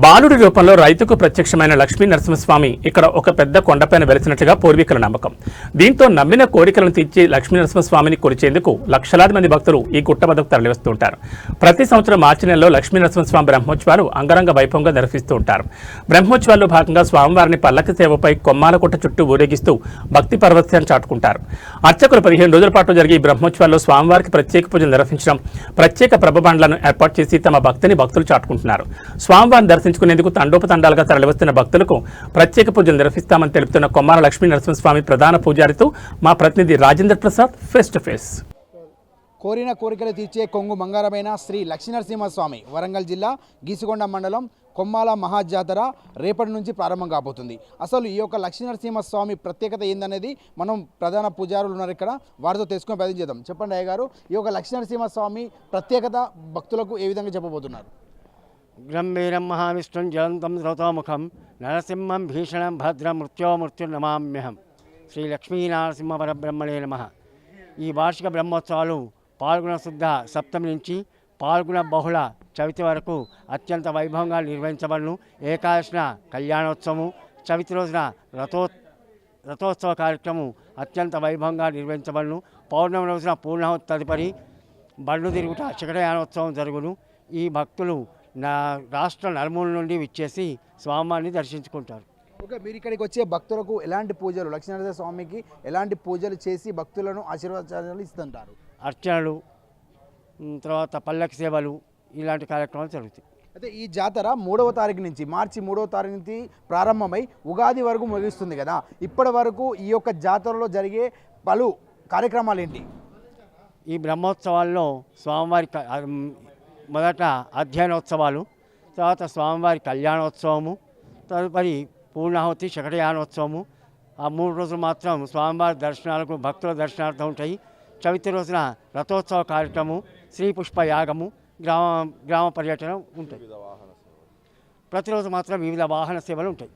బాలుడి రూపంలో రైతుకు ప్రత్యక్షమైన లక్ష్మీ నరసింహస్వామి ఇక్కడ ఒక పెద్ద కొండపైన వెలిసినట్లుగా పూర్వీకుల నమ్మకం. దీంతో నమ్మిన కోరికలను తీర్చి లక్ష్మీ నరసింహస్వామిని కొలిచేందుకు లక్షలాది మంది భక్తులు ఈ గుట్ట వద్దకు తరలివస్తుంటారు. ప్రతి సంవత్సరం మార్చి నెలలో లక్ష్మీ నరసింహస్వామి బ్రహ్మోత్సవాలు అంగరంగ వైభవంగా నిర్వహిస్తూ ఉంటారు. బ్రహ్మోత్సవాల్లో భాగంగా స్వామివారిని పల్లకి సేవపై కొమ్మాలగుట్ట చుట్టూ ఊరేగిస్తూ భక్తి పరవశ్యాన్ని చాటుకుంటారు. అర్చకులు 15 రోజుల పాటు జరిగే ఈ బ్రహ్మోత్సవాల్లో స్వామివారికి ప్రత్యేక పూజలు నిర్వహించడం, ప్రత్యేక ప్రభబండ్లను ఏర్పాటు చేసి తమ భక్తిని భక్తులు చాటుకుంటున్నారు. స్వామివారిని దర్శించుకునేందుకు తండోపతండాలుగా తరలివస్తున్న భక్తులకు ప్రత్యేక పూజలు నిర్వహిస్తామని తెలుపుతున్న కొమ్మాల లక్ష్మీ నరసింహస్వామి ప్రధాన పూజారితో మా ప్రతినిధి Rajendra Prasad face to face. కోరిన కోరికలు తీర్చే కొంగు బంగారమైన శ్రీ లక్ష్మీనరసింహస్వామి వరంగల్ జిల్లా గీసుగొండ మండలం కొమ్మాల మహాజాతర రేపటి నుంచి ప్రారంభం కాబోతుంది. అసలు ఈ యొక్క లక్ష్మీనరసింహస్వామి ప్రత్యేకత ఏందనేది మనం ప్రధాన పూజారులు ఉన్నారు ఇక్కడ, వారితో తెలుసుకుని ప్రయత్నం చేద్దాం. చెప్పండి అయ్య గారు, ఈ యొక్క లక్ష్మీనరసింహస్వామి ప్రత్యేకత భక్తులకు ఏ విధంగా చెప్పబోతున్నారు? గంభీరం మహావిష్ణుం జ్వలంతం శ్రోతోముఖం నరసింహం భీషణం భద్రం మృత్యోర్నమామ్యహం. శ్రీ లక్ష్మీనరసింహ పరబ్రహ్మణే నమః. ఈ వార్షిక బ్రహ్మోత్సవాలు పాల్గొన శుద్ధ సప్తమి నుంచి పాల్గొన బహుళ చవితి వరకు అత్యంత వైభవంగా నిర్వహించబడును. ఏకాదశిన కళ్యాణోత్సవము, చవితి రోజున రథోత్సవ కార్యక్రమం అత్యంత వైభవంగా నిర్వహించబడును. పౌర్ణమి రోజున పూర్ణాహుతి తదుపరి బండ్లు తిరుగుట శకటయానోత్సవం జరుగును. ఈ భక్తులు రాష్ట్ర నలుమూల నుండి విచ్చేసి స్వామివారిని దర్శించుకుంటారు. ఓకే, మీరు ఇక్కడికి వచ్చే భక్తులకు ఎలాంటి పూజలు, లక్ష్మీనరసింహ స్వామికి ఎలాంటి పూజలు చేసి భక్తులను ఆశీర్వాదాలు ఇస్తుంటారు? అర్చనలు, తర్వాత పల్లకి సేవలు, ఇలాంటి కార్యక్రమాలు జరుగుతాయి. అయితే ఈ జాతర 3వ తారీఖు నుంచి, మార్చి 3వ తారీఖు నుంచి ప్రారంభమై ఉగాది వరకు ముగిస్తుంది కదా. ఇప్పటి వరకు ఈ యొక్క జాతరలో జరిగే పలు కార్యక్రమాలు ఏంటి? ఈ బ్రహ్మోత్సవాల్లో స్వామివారి మొదట అధ్యయనోత్సవాలు, తర్వాత స్వామివారి కళ్యాణోత్సవము, తదుపరి పూర్ణాహుతి శకటయానోత్సవము. ఆ 3 రోజులు మాత్రం స్వామివారి దర్శనాలకు భక్తుల దర్శనార్థం ఉంటాయి. చవితి రోజున రథోత్సవ కార్యక్రమం, శ్రీ పుష్ప యాగము, గ్రామ పర్యటన ఉంటాయి. ప్రతిరోజు మాత్రం వివిధ వాహన సేవలు ఉంటాయి.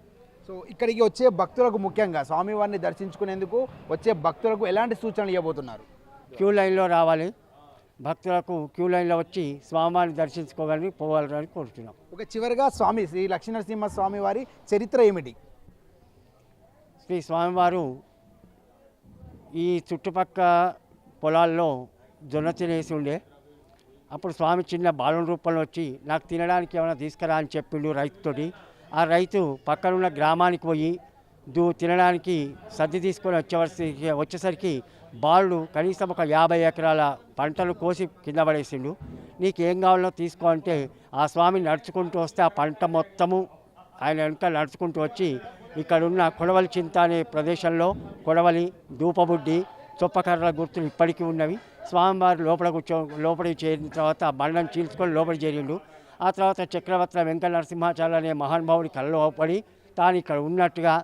సో ఇక్కడికి వచ్చే భక్తులకు, ముఖ్యంగా స్వామివారిని దర్శించుకునేందుకు వచ్చే భక్తులకు ఎలాంటి సూచనలు ఇవ్వబోతున్నారు? క్యూ లైన్లో రావాలి. భక్తులకు క్యూ లైన్లో వచ్చి స్వామివారిని దర్శించుకోవాలని పోవాలని కోరుతున్నాం. ఒక చివరిగా స్వామి శ్రీ లక్ష్మీనరసింహ స్వామి వారి చరిత్ర ఏమిటి? శ్రీ స్వామివారు ఈ చుట్టుపక్క పొలాల్లో జొన్న తినేసి ఉండే, అప్పుడు స్వామి చిన్న బాలుని రూపంలో వచ్చి నాకు తినడానికి ఏమైనా తీసుకురా అని చెప్పిండు రైతుతోటి. ఆ రైతు పక్కనున్న గ్రామానికి పోయి తినడానికి సర్ది తీసుకొని వచ్చేసరికి బాలుడు కనీసం ఒక 50 ఎకరాల పంటలు కోసి కింద పడేసిండు. నీకేం కావాలో తీసుకో అంటే ఆ స్వామి నడుచుకుంటూ వస్తే ఆ పంట మొత్తము ఆయన వెనుక నడుచుకుంటూ వచ్చి ఇక్కడున్న కొడవలి చింత అనే ప్రదేశంలో కొడవలి, దూపబుడ్డి, చొప్పకర్ర గుర్తులు ఇప్పటికీ ఉన్నవి. స్వామివారు లోపలికి చేరిన తర్వాత బండను చీల్చుకొని లోపలికి చేరిండు. ఆ తర్వాత చక్రవర్తి వెంకట నరసింహాచార్య అనే మహానుభావుడి కళ్ళలో అవపడి తాను ఇక్కడ ఉన్నట్టుగా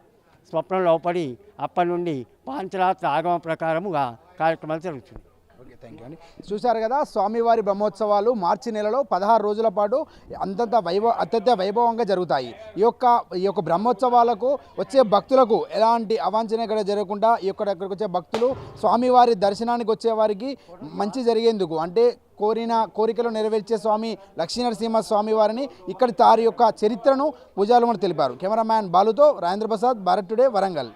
స్వప్నంలో అవపడి అప్పటి నుండి పాంచరాత్ర ఆగమ ప్రకారముగా కార్యక్రమాలు జరుగుతుంది. ఓకే, థ్యాంక్ యూ అండి. చూశారు కదా, స్వామివారి బ్రహ్మోత్సవాలు మార్చి నెలలో 16 రోజుల పాటు అత్యంత వైభవంగా జరుగుతాయి. ఈ యొక్క బ్రహ్మోత్సవాలకు వచ్చే భక్తులకు ఎలాంటి అవాంఛనీయ జరగకుండా ఇక్కడికి వచ్చే భక్తులు స్వామివారి దర్శనానికి వచ్చే వారికి మంచి జరిగేందుకు, అంటే కోరికలు నెరవేర్చే స్వామి లక్ష్మీనరసింహ స్వామి వారిని ఇక్కడ తారి యొక్క చరిత్రను పూజారులు తెలిపారు. కెమెరామ్యాన్ బాలుతో రాజేంద్ర ప్రసాద్, భారత్ టుడే, వరంగల్.